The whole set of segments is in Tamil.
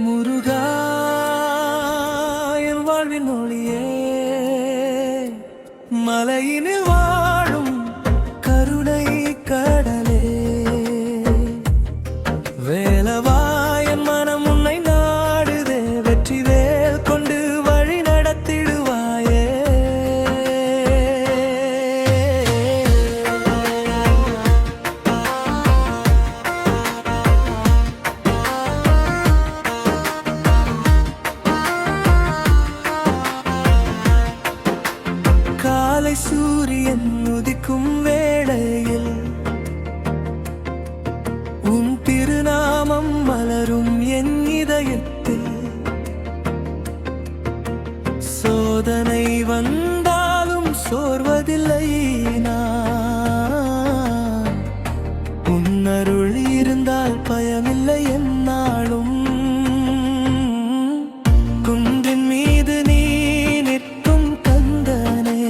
முருகா என் வாழ்வின் ஒளியே, மலையினில் வாழும் கருணை கடலே, வேலவா என் மனம் உன்னை நாடுதே, வெற்றி வேல் கொண்டு வழி நடத்திடுவாயே. காலை சூரியன் உதிக்கும் வேளையில் உன் திருநாமம் மலரும் என் இதயத்தில். சோதனை வந்தாலும் சோர்வதில்லை நான், உன் அருள் இருந்தால் பயமில்லை என்னாலும். குன்றின் மீது நீ நிற்கும் கந்தனே,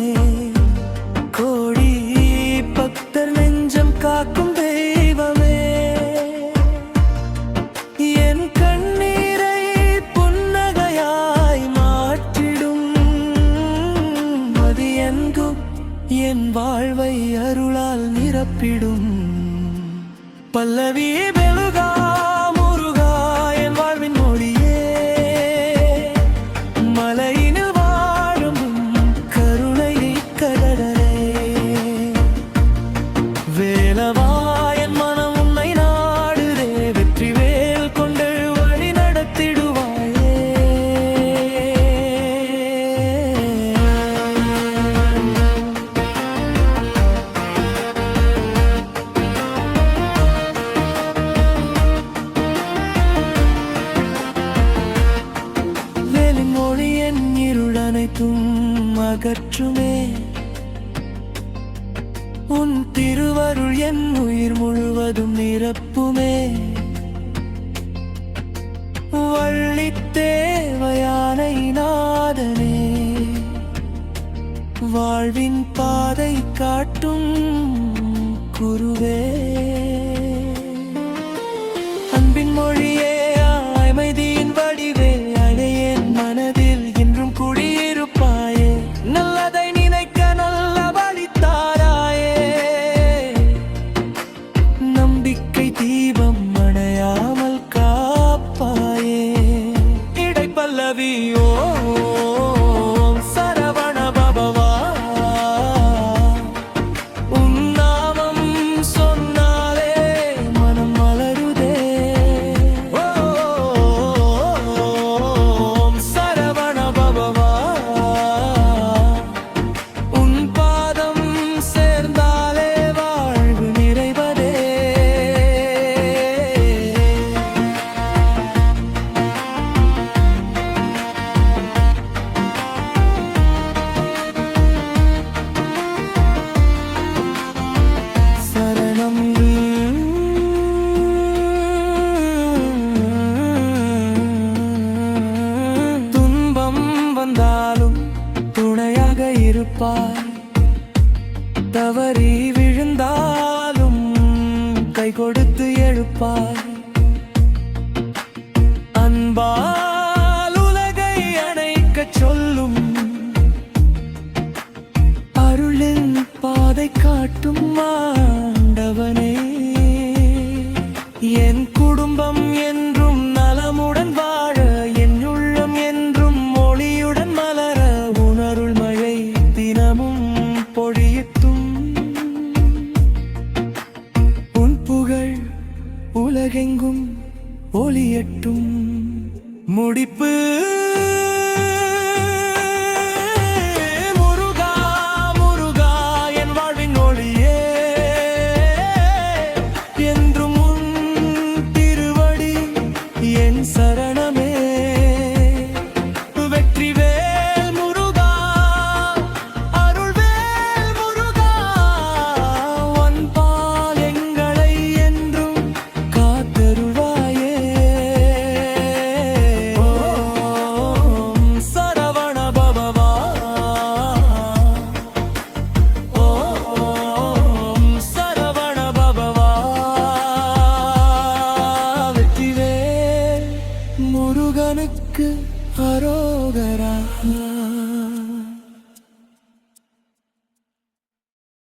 கோடி பக்தர் நெஞ்சம் காக்கும் தெய்வமே, என் கண்ணீரை புன்னகையாய் மாற்றிடும் மதி என்கும் என் வாழ்வை அருளால் நிரப்பிடும். பல்லவி பெருகா முருகா என் வாழ்வின் மொழியே, மலையினில் வாழும் கருணை கடலே, வேலவா என் மனம் உன்னை நாடுதே, வெற்றி வேல் கொண்டு வழி நடத்திடுவாயே. வேலின் மொழி என் இருள் அனைத்தும் அகற்றுமே, உன் திருவருள் என் உயிர் முழுவதும் நிரப்புமே. வள்ளி தேவயானை நாதனே, வாழ்வின் பாதை காட்டும் குருவே. அன்பின் மொழியே, அமைதியின் வடிவே, அழையேன் மனதில் இன்றும் குடியிருப்பாயே. நல்லதை நினைக்க நல்ல வழி தாராயே, நம்பிக்கை தீபம் அணையாமல் காப்பாயே. இடைப்பல்லவி ஓம் சரவண பவா, உன் நாமம் சொன்னாலே மனம் மலருதே. ஓம் சரவண பவா, உன் பாதம் சேர்ந்தாலே வாழ்வு நிறைவதே. சரணம் துன்பம் வந்தாலும் துணையாக இருப்பாய், தவறி விழுந்தாலும் கை கொடுத்து எழுப்பாய். அன்பால் உலகை அணைக்கச் சொல்லும், அருளின் பாதை காட்டும் ஆண்டவனே. என் குடும்பம் என்றும் நலமுடன் வாழ, என் உள்ளம் என்றும் மொழியுடன் மலர, உணருள் மழை தினமும் பொழியட்டும். உன் புகழ் உலகெங்கும் ஒளியட்டும். முடிப்பு முருகா முருகா என் வாழ்வின் ஒளியே, என்றும் உன் திருவடி என் சரணமே. வெற்றி வேல் முருகா, அருள் வேல் முருகா, உன் பால் எங்களை என்றும் காத்தருள்வாயே. ஓ முருகனுக்கு அரோகரா.